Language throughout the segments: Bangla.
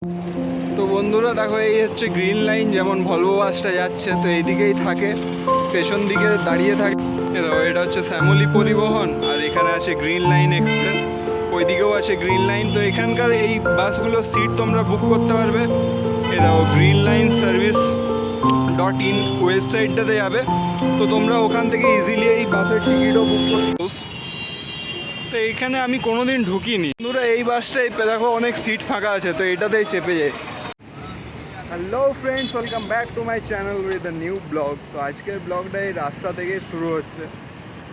তো বন্ধুরা দেখো, এই হচ্ছে গ্রিন লাইন, যেমন ভলভো বাসটা যাচ্ছে তো এইদিকেই থাকে, পেছন দিকে দাঁড়িয়ে থাকে। দেখো এটা হচ্ছে শ্যামলী পরিবহন, আর এখানে আছে গ্রিন লাইন এক্সপ্রেস, ওইদিকেও আছে গ্রিন লাইন। তো এখানকার এই বাসগুলোর সিট তোমরা বুক করতে পারবে। এ দেখো গ্রিন লাইন সার্ভিস .in ওয়েবসাইটটাতে যাবে, তো তোমরা ওখান থেকে ইজিলি এই বাসের টিকিটও বুক করতে। তো এইখানে আমি কোনোদিন ঢুকিনি বন্ধুরা, এই বাসটাই দেখো অনেক সিট ফাঁকা আছে, তো এটাতেই চেপে যাই। Hello friends, welcome back to my channel with a new blog. তো আজকের ব্লগটা এই রাস্তা থেকেই শুরু হচ্ছে।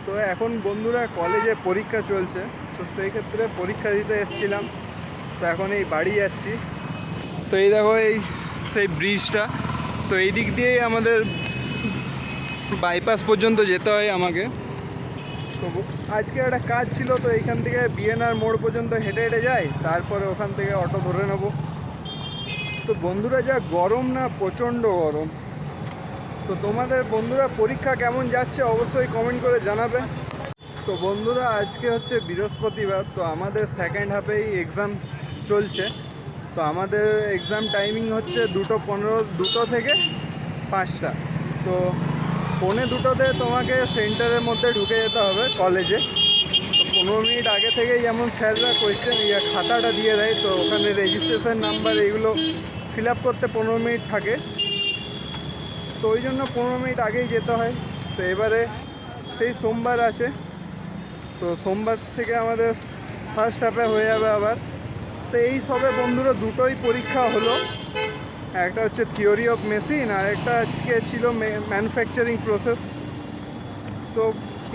তো এখন বন্ধুরা কলেজে পরীক্ষা চলছে, তো সেই ক্ষেত্রে পরীক্ষা দিতে এসেছিলাম। তো এখন এই বাড়ি যাচ্ছি। তো এই দেখো এই সেই ব্রিজটা, তো এই দিক দিয়েই আমাদের বাইপাস পর্যন্ত যেতে হয় আমাকে। তো আজকে একটা কাজ ছিল, তো এইখান থেকে বিএনআর মোড় পর্যন্ত হেঁটে হেঁটে যাই, তারপরে ওখান থেকে অটো ধরে নেব। তো বন্ধুরা যা গরম না, প্রচণ্ড গরম। তো তোমাদের বন্ধুরা পরীক্ষা কেমন যাচ্ছে অবশ্যই কমেন্ট করে জানাবে। তো বন্ধুরা আজকে হচ্ছে বৃহস্পতিবার, তো আমাদের সেকেন্ড হাফেই এক্সাম চলছে। তো আমাদের এক্সাম টাইমিং হচ্ছে 2 থেকে 5টা। তো 1:45-তে তোমাকে সেন্টারের মধ্যে ঢুকে যেতে হবে কলেজে। তো 15 মিনিট আগে থেকেই যেমন স্যাররা খাতাটা দিয়ে দেয়, তো ওখানে রেজিস্ট্রেশন নাম্বার এইগুলো ফিল আপ করতে 15 মিনিট থাকে। তো ওই জন্য 15 মিনিট আগেই যেতে হয়। তো এবারে সেই সোমবার আসে, তো সোমবার থেকে আমাদের ফার্স্ট হাফে হয়ে যাবে আবার। তো এই সবে বন্ধুরা দুটোই পরীক্ষা হলো, একটা হচ্ছে থিওরি অফ মেশিন, আর একটা আজকে ছিল ম্যানুফ্যাকচারিং প্রসেস। তো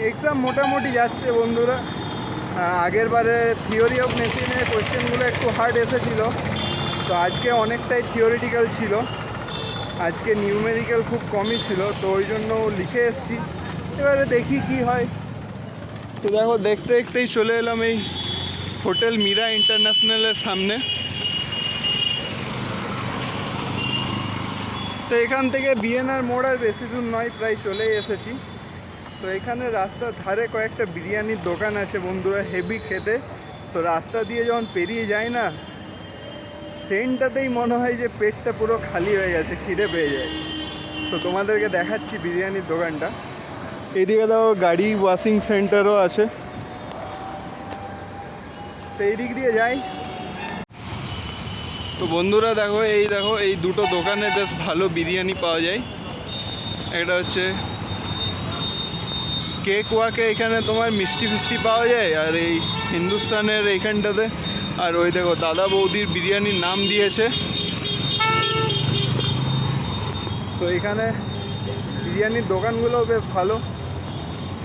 এক্সাম মোটামুটি যাচ্ছে বন্ধুরা। আগের বারে থিওরি অফ মেশিনের কোয়েশ্চেনগুলো একটু হার্ড এসেছিলো, তো আজকে অনেকটাই থিওরিটিক্যাল ছিল। আজকে নিউমেরিক্যাল খুব কমই ছিল, তো ওই জন্য লিখে এসেছি। এবারে দেখি কি হয়। তো দেখো দেখতে দেখতেই চলে এলাম এই হোটেল মীরা ইন্টারন্যাশনালের সামনে। তো এখান থেকে বিএনআর মোড় আর বেশি দূর নয়, প্রায় চলেই এসেছি। তো এখানে রাস্তার ধারে কয়েকটা বিরিয়ানির দোকান আছে বন্ধুরা, হেভি খেতে। তো রাস্তা দিয়ে যখন পেরিয়ে যায় না, সেন্টটাতেই মনে হয় যে পেটটা পুরো খালি হয়ে গেছে, খিদে পেয়ে যায়। তো তোমাদেরকে দেখাচ্ছি বিরিয়ানির দোকানটা। এইদিকে দেখো গাড়ি ওয়াশিং সেন্টারও আছে। তো এই দিক দিয়ে যাই। তো বন্ধুরা দেখো এই দুটো দোকানে বেশ ভালো বিরিয়ানি পাওয়া যায়। একটা হচ্ছে কেক ওয়াকে, এখানে তোমার মিষ্টি ফিষ্টি পাওয়া যায়, আর এই হিন্দুস্তানের এইখানটাতে। আর ওই দেখো দাদা বৌদির বিরিয়ানির নাম দিয়েছে। তো এখানে বিরিয়ানির দোকানগুলোও বেশ ভালো।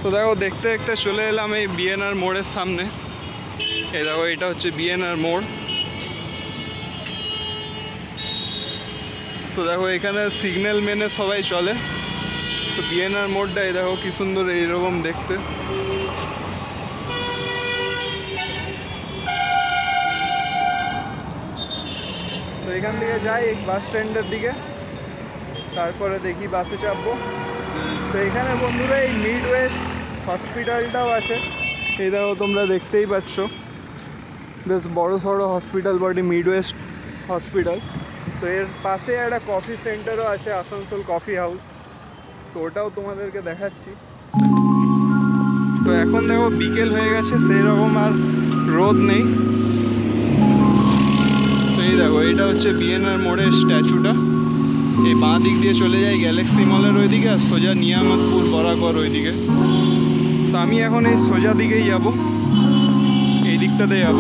তো দেখো দেখতে দেখতে চলে এলাম এই বিএনআর মোড়ের সামনে। এই দেখো এটা হচ্ছে বিএনআর মোড়। তো দেখো এখানে সিগন্যাল মেনে সবাই চলে। তো বিএনআর মোড়টা এই দেখো কি সুন্দর এইরকম দেখতে। তো এখান থেকে যাই এই বাস স্ট্যান্ডের দিকে, তারপরে দেখি বাসে চাপবো। তো এখানে বন্ধুরা এই মিড ওয়েস্ট হসপিটালটাও আছে। এই দেখো তোমরা দেখতেই পাচ্ছ, বেশ বড় সড়ো hospital body, mid West hospital. তো এর পাশে একটা কফি সেন্টারও আছে, আসানসোল কফি হাউস। তো ওটাও তোমাদেরকে দেখাচ্ছি। তো এখন দেখো বিকেল হয়ে গেছে, সেই রকম আর রোদ নেই। তো এই দেখো এটা হচ্ছে বিএনআর মোড়ের স্ট্যাচুটা। এই বাঁ দিক দিয়ে চলে যায় গ্যালাক্সি মলের ওইদিকে, আর সোজা নিয়ামতপুর বরাকর ওইদিকে। তো আমি এখন এই সোজা দিকেই যাব, এই দিকটাতে যাব।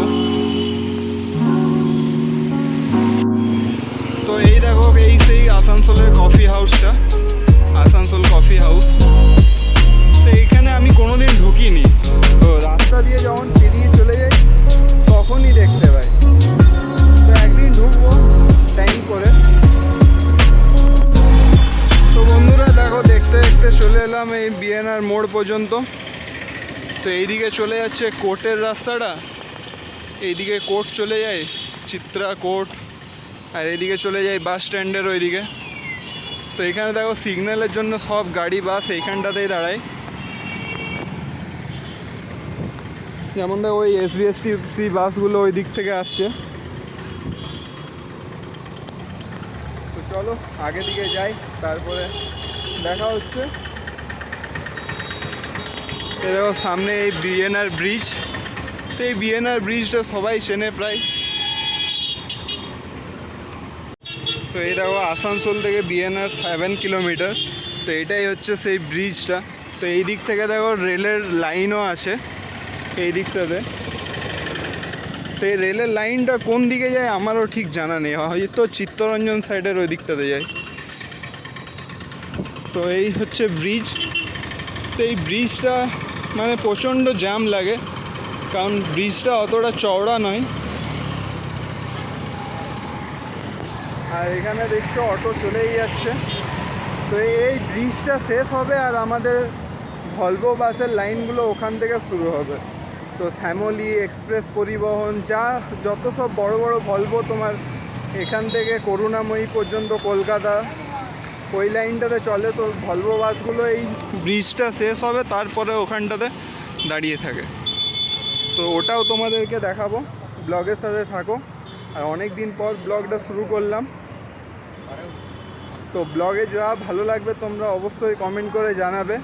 তো এই দেখো এই সেই আসানসোলের কফি হাউসটা, আসানসোল কফি হাউস। তো এইখানে আমি কোনোদিন ঢুকিনি, তো রাস্তা দিয়ে যখন পেরিয়ে চলে যাই তখনই দেখতে পাই। তো একদিন ঢুকবো টাইম করে। তো বন্ধুরা দেখো দেখতে দেখতে চলে এলাম এই বিএনআর মোড় পর্যন্ত। তো এইদিকে চলে যাচ্ছে কোর্টের রাস্তাটা, এইদিকে কোর্ট চলে যায়, চিত্রা কোর্ট, আর এইদিকে চলে যায় বাস স্ট্যান্ডের ওইদিকে। তো এখানে দেখো সিগন্যালের জন্য সব গাড়ি বাস এইখানটাতেই দাঁড়ায়। যেমন দেখো ওই এসবিএসটিসি বাসগুলো ওই দিক থেকে আসছে। চলো আগে দিকে যাই, তারপরে দেখা হচ্ছে। এ দেখো সামনে এই বিএনআর ব্রিজ। তো এই বিএনআর ব্রিজটা সবাই চেনে প্রায়। তো এই দেখো আসানসোল থেকে বিএনআর 7 কিলোমিটার। তো এটাই হচ্ছে সেই ব্রিজটা। তো এই দিক থেকে দেখো রেলের লাইনও আছে এই দিকটাতে। তো এই রেলের লাইনটা কোন দিকে যায় আমারও ঠিক জানা নেই, হয়তো চিত্তরঞ্জন সাইডের ওই দিকটাতে যায়। তো এই হচ্ছে ব্রিজ। তো এই ব্রিজটা মানে প্রচণ্ড জ্যাম লাগে, কারণ ব্রিজটা অতটা চওড়া নয়। আর এখানে দেখছো অটো চলেই যাচ্ছে। তো এই ব্রিজটা শেষ হবে আর আমাদের ভলভো বাসের লাইনগুলো ওখান থেকে শুরু হবে। তো শ্যামলী এক্সপ্রেস পরিবহন যত সব বড় বড় ভলভো তোমার এখান থেকে করুণাময়ী পর্যন্ত কলকাতা ওই লাইনটাতে চলে। তো ভলভো বাসগুলো এই ব্রিজটা শেষ হবে তারপরে ওখানটাতে দাঁড়িয়ে থাকে। তো ওটাও তোমাদেরকে দেখাবো, ব্লগের সাথে থাকো। আর অনেক দিন পর ব্লগটা শুরু করলাম। তো ব্লগে যা ভালো লাগবে তোমরা অবশ্যই কমেন্ট করে জানাবে।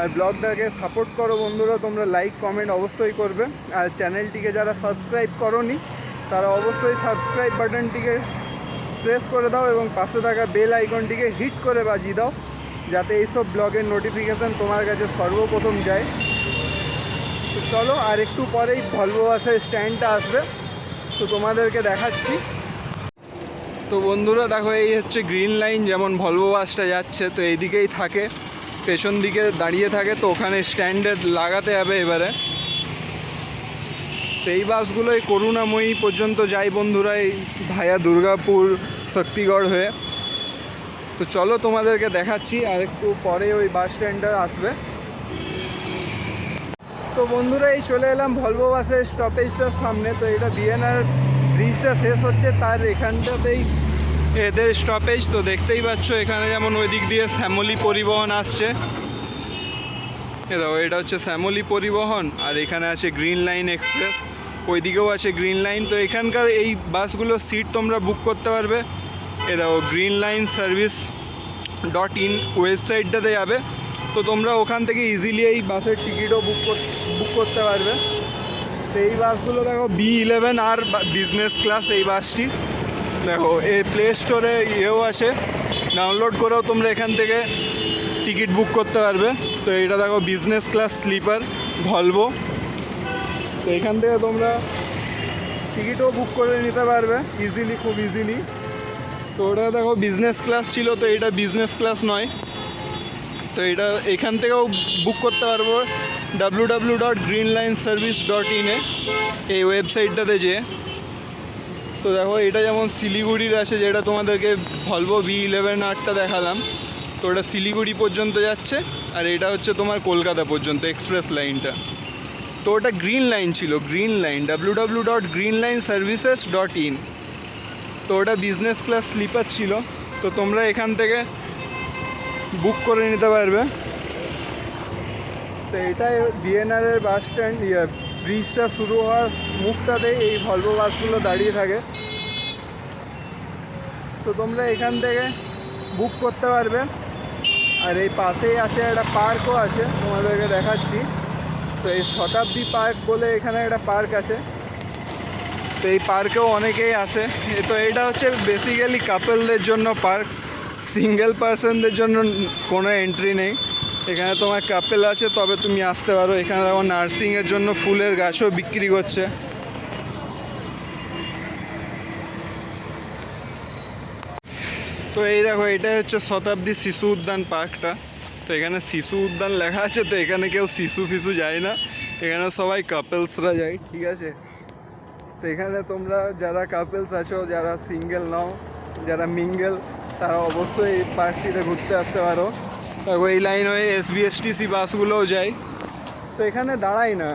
আর ব্লগটাকে সাপোর্ট করো বন্ধুরা, তোমরা লাইক কমেন্ট অবশ্যই করবে। আর চ্যানেলটিকে যারা সাবস্ক্রাইব করোনি তারা অবশ্যই সাবস্ক্রাইব বাটনটিকে প্রেস করে দাও এবং পাশে থাকা বেল আইকনটিকে হিট করে বাজিয়ে দাও, যাতে এইসব ব্লগের নোটিফিকেশান তোমার কাছে সর্বপ্রথম যায়। তো চলো আর একটু পরেই ভলভো বাসের স্ট্যান্ডটা আসবে, তো তোমাদেরকে দেখাচ্ছি। তো বন্ধুরা দেখো এই হচ্ছে গ্রিন লাইন, যেমন ভলভো বাসটা যাচ্ছে তো এইদিকেই থাকে, পেছন দিকে দাঁড়িয়ে থাকে। তো ওখানে স্ট্যান্ডে লাগাতে হবে এবারে। তো এই বাসগুলোই করুণাময়ী পর্যন্ত যায় বন্ধুরা, এই ভায়া দুর্গাপুর শক্তিগড় হয়ে। তো চলো তোমাদেরকে দেখাচ্ছি, আর একটু পরে ওই বাস স্ট্যান্ডটা আসবে। তো বন্ধুরা এই চলে এলাম ভলভো বাসের স্টপেজটার সামনে। তো এটা বিএনআর ব্রিজটা শেষ হচ্ছে তার এখানটাতেই এদের স্টপেজ। তো দেখতেই পাচ্ছ এখানে যেমন ওই দিক দিয়ে শ্যামলী পরিবহন আসছে, এ দেখো এটা হচ্ছে শ্যামলী পরিবহন। আর এখানে আছে গ্রিন লাইন এক্সপ্রেস, ওই দিকেও আছে গ্রিন লাইন। তো এখানকার এই বাসগুলোর সিট তোমরা বুক করতে পারবে। এ দেখো গ্রিন লাইন সার্ভিস.in ওয়েবসাইটটাতে যাবে। তো তোমরা ওখান থেকে ইজিলি এই বাসের টিকিটও বুক করতে পারবে। তো এই বাসগুলো দেখো B11 আর বিজনেস ক্লাস এই বাসটি। দেখো এই প্লে স্টোরে ইয়েও আছে, ডাউনলোড করেও তোমরা এখান থেকে টিকিট বুক করতে পারবে। তো এটা দেখো বিজনেস ক্লাস স্লিপার ভলভো। তো এখান থেকে তোমরা টিকিটও বুক করে নিতে পারবে ইজিলি, খুব ইজিলি। তো ওটা দেখো বিজনেস ক্লাস ছিল, তো এটা বিজনেস ক্লাস নয়। তো এটা এখান থেকেও বুক করতে পারবো www.greenlineservice.in এই ওয়েবসাইটটাতে যেয়ে। তো দেখো এটা যেমন শিলিগুড়ির আছে, যেটা তোমাদেরকে ভলভো B11 আরটা দেখালাম, তো ওটা শিলিগুড়ি পর্যন্ত যাচ্ছে। আর এটা হচ্ছে তোমার কলকাতা পর্যন্ত এক্সপ্রেস লাইনটা। তো ওটা গ্রিন লাইন ছিল, গ্রিন লাইন www.greenlineservices.in। তো ওটা বিজনেস ক্লাস স্লিপার ছিল। তো তোমরা এখান থেকে বুক করে নিতে পারবে। তো এটাই বিএনআরের বাস স্ট্যান্ড, ব্রিজটা শুরু হওয়ার মুখটাতেই এই ভলভো বাসগুলো দাঁড়িয়ে থাকে। তো তোমরা এখান থেকে বুক করতে পারবে। আর এই পাশেই আছে একটা পার্কও আছে, তোমাদেরকে দেখাচ্ছি। তো এই শতাব্দী পার্ক বলে এখানে একটা পার্ক আছে। তো এই পার্কেও অনেকেই আসে। তো এটা হচ্ছে বেসিক্যালি কাপলদের জন্য পার্ক, সিঙ্গেল পার্সনদের জন্য কোনো এন্ট্রি নেই। এখানে তোমার কাপেল আছে তবে তুমি আসতে পারো। এখানে দেখো নার্সিংয়ের জন্য ফুলের গাছও বিক্রি করছে। তো এই দেখো এটাই হচ্ছে শতাব্দী শিশু উদ্যান পার্কটা। তো এখানে শিশু উদ্যান লেখা আছে, তো এখানে কেউ শিশু ফিশু যায় না, এখানে সবাই কাপেলসরা যায়, ঠিক আছে। তো এখানে তোমরা যারা কাপেলস আছো, যারা সিঙ্গেল নাও, যারা মিঙ্গেল, তারা অবশ্যই এই পার্কটিতে ঘুরতে আসতে পারো। দেখো এই লাইন হয়ে SBSTC বাসগুলোও যায়। তো এখানে দাঁড়াই না,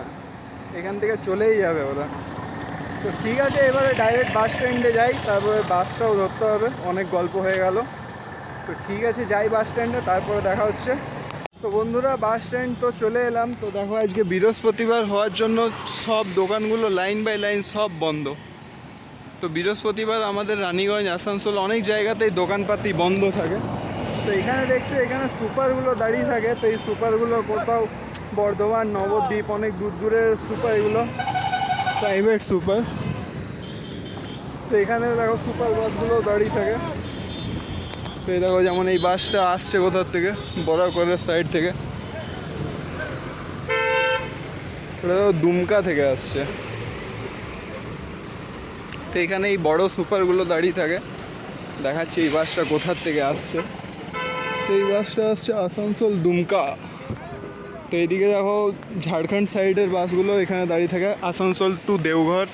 এখান থেকে চলেই যাবে ওরা। তো ঠিক আছে, এবারে ডাইরেক্ট বাস স্ট্যান্ডে যাই, তারপরে বাসটাও ধরতে হবে, অনেক গল্প হয়ে গেল। তো ঠিক আছে যাই বাস স্ট্যান্ডে, তারপরে দেখা হচ্ছে। তো বন্ধুরা বাস স্ট্যান্ড তো চলে এলাম। তো দেখো আজকে বৃহস্পতিবার হওয়ার জন্য সব দোকানগুলো লাইন বাই লাইন সব বন্ধ। তো বৃহস্পতিবার আমাদের রানীগঞ্জ আসানসোল অনেক জায়গাতেই দোকানপাতি বন্ধ থাকে। তো এখানে দেখছি এখানে সুপারগুলো দাঁড়িয়ে থাকে। তো এই সুপারগুলো কোথাও বর্ধমান, নবদ্বীপ, অনেক দূর দূরের সুপার, এগুলো প্রাইভেট সুপার। তো এখানে দেখো সুপার বাসগুলো দাঁড়িয়ে থাকে। তো এই দেখো যেমন এই বাসটা আসছে কোথার থেকে, বরাকরের সাইড থেকে, এটা দেখো দুমকা থেকে আসছে। তো এখানে এই বড় সুপারগুলো দাঁড়িয়ে থাকে। দেখাচ্ছি এই বাসটা কোথার থেকে আসছে। তো এই বাসটা আসছে আসানসোল দুমকা। তো এইদিকে দেখো ঝাড়খণ্ড সাইডের বাসগুলো এখানে দাঁড়িয়ে থাকে, আসানসোল টু দেওঘর।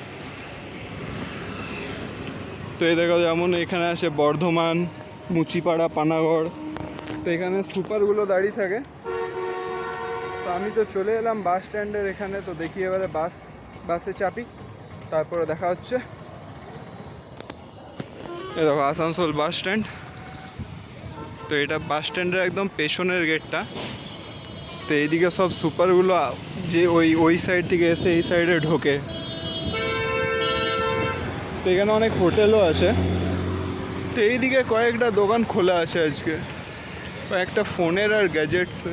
তো এই দেখো যেমন এখানে আসে বর্ধমান, মুচিপাড়া, পানাগড়। তো এখানে সুপারগুলো দাঁড়িয়ে থাকে। তো আমি তো চলে এলাম বাস স্ট্যান্ডের এখানে। তো দেখি এবারে বাসে চাপি, তারপরে দেখা হচ্ছে। এ দেখো আসানসোল বাস স্ট্যান্ড। তো এটা বাস স্ট্যান্ডের একদম পেছনের গেটটা। তো এইদিকে সব সুপারগুলো যে ওই সাইড থেকে এসে এই সাইডে ঢোকে। তো এখানে অনেক হোটেলও আছে। তো এইদিকে কয়েকটা দোকান খোলা আছে আজকে, কয়েকটা ফোনের আর গ্যাজেটসে।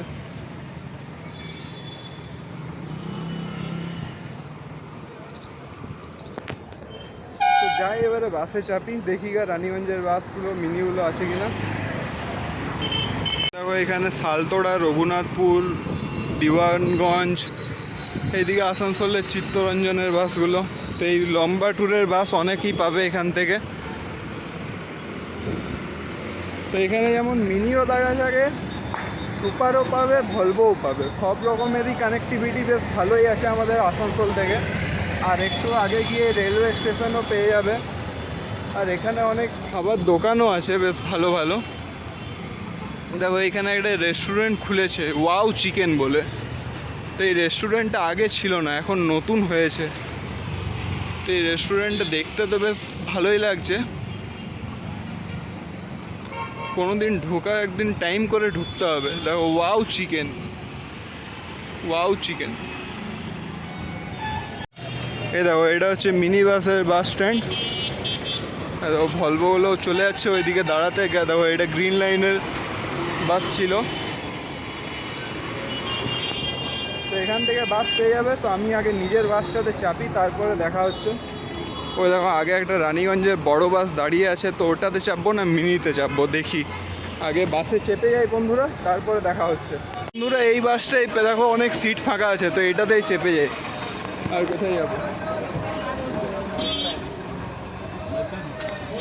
তো যাই এবারে বাসে চাপি, দেখি গা রানীগঞ্জের বাসগুলো মিনিগুলো আছে কিনা। দেখো এখানে সালতোড়া, রঘুনাথপুর, দিওয়ানগঞ্জ, এইদিকে আসানসোলের চিত্তরঞ্জনের বাসগুলো। তো এই লম্বা ট্যুরের বাস অনেকেই পাবে এখান থেকে। তো এখানে যেমন মিনিও দাঁড়া থাকে, সুপারও পাবে, ভলভোও পাবে, সব রকমেরই কানেক্টিভিটি বেশ ভালোই আছে আমাদের আসানসোল থেকে। আর একটু আগে গিয়ে রেলওয়ে স্টেশনও পেয়ে যাবে। আর এখানে অনেক খাবার দোকানও আছে বেশ ভালো ভালো। দেখো এখানে একটা রেস্টুরেন্ট খুলেছে, ওয়াও চিকেন বলে। তো এই রেস্টুরেন্টটা আগে ছিল না, এখন নতুন হয়েছে। তো এই রেস্টুরেন্টটা দেখতে তো বেশ ভালোই লাগছে। কোনো দিন ঢোকার একদিন টাইম করে ঢুকতে হবে। দেখো ওয়াও চিকেন, ওয়াও চিকেন। এই দেখো এটা হচ্ছে মিনি বাসের বাস স্ট্যান্ড। দেখো ভলভোগুলো চলে যাচ্ছে ওইদিকে দাঁড়াতে। দেখো এটা গ্রিন লাইনের বাস ছিল। তো এখান থেকে বাস পেয়ে যাবে। তো আমি আগে নিজের বাসটাতে চাপি, তারপরে দেখা হচ্ছে। ওই দেখো আগে একটা রানীগঞ্জের বড় বাস দাঁড়িয়ে আছে। তো ওটাতে চাপবো না মিনিতে চাপবো, দেখি। আগে বাসে চেপে যাই বন্ধুরা, তারপরে দেখা হচ্ছে। বন্ধুরা এই বাসটাই দেখো অনেক সিট ফাঁকা আছে, তো এটাতেই চেপে যাই। আর কোথায় যাবো,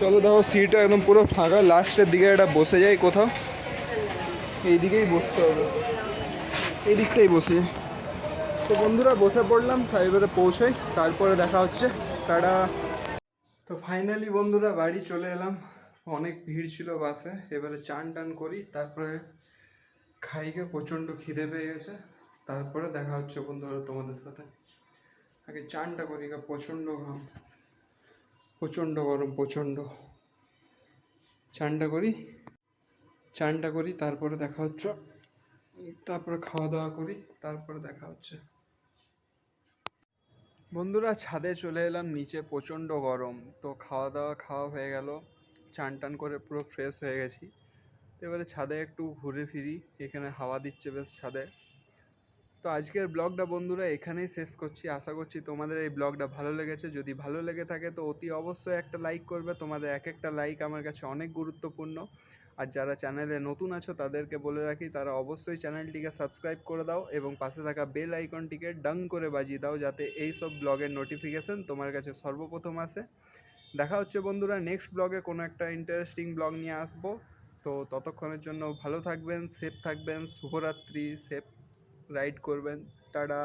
চলো। দেখো সিটটা একদম পুরো ফাঁকা, লাস্টের দিকে এটা বসে যাই কোথাও। এই দিকেই বসতে হবে, এই দিকটাই বসে যাই। তো বন্ধুরা বসে পড়লাম, এবারে পৌঁছাই, তারপরে দেখা হচ্ছে। টাটা। তো ফাইনালি বন্ধুরা বাড়ি চলে এলাম। অনেক ভিড় ছিল বাসে। এবারে চান টান করি, তারপরে খাইকে প্রচণ্ড খিদে পেয়ে গেছে। তারপরে দেখা হচ্ছে বন্ধুরা তোমাদের সাথে। আগে চানটা করি, প্রচণ্ড ঘাম, প্রচণ্ড গরম, প্রচণ্ড। চানটা করি তারপরে দেখা হচ্ছে। তারপরে খাওয়া দাওয়া করি, তারপরে দেখা হচ্ছে। বন্ধুরা ছাদে চলে এলাম, নিচে প্রচণ্ড গরম। তো খাওয়া হয়ে গেল, চান টান করে পুরো ফ্রেশ হয়ে গেছি। এবারে ছাদে একটু ঘুরে ফিরি, এখানে হাওয়া দিচ্ছে বেশ ছাদে। তো আজকের ব্লগটা বন্ধুরা এখানেই শেষ করছি। আশা করছি তোমাদের এই ব্লগটা ভালো লেগেছে। যদি ভালো লেগে থাকে তো অতি অবশ্যই একটা লাইক করবে। তোমাদের এক একটা লাইক আমার কাছে অনেক গুরুত্বপূর্ণ। আর যারা চ্যানেলে নতুন আছো তাদেরকে বলে রাখি, তারা অবশ্যই চ্যানেলটিকে সাবস্ক্রাইব করে দাও এবং পাশে থাকা বেল আইকনটিকে ডাং করে বাজিয়ে দাও, যাতে এই সব ব্লগের নোটিফিকেশন তোমার কাছে সর্বপ্রথম আসে। দেখা হচ্ছে বন্ধুরা নেক্সট ব্লগে, কোনো একটা ইন্টারেস্টিং ব্লগ নিয়ে আসবো। তো ততক্ষণের জন্য ভালো থাকবেন, সেফ থাকবেন, শুভরাত্রি, সেফ রাইড করবেন। টাটা।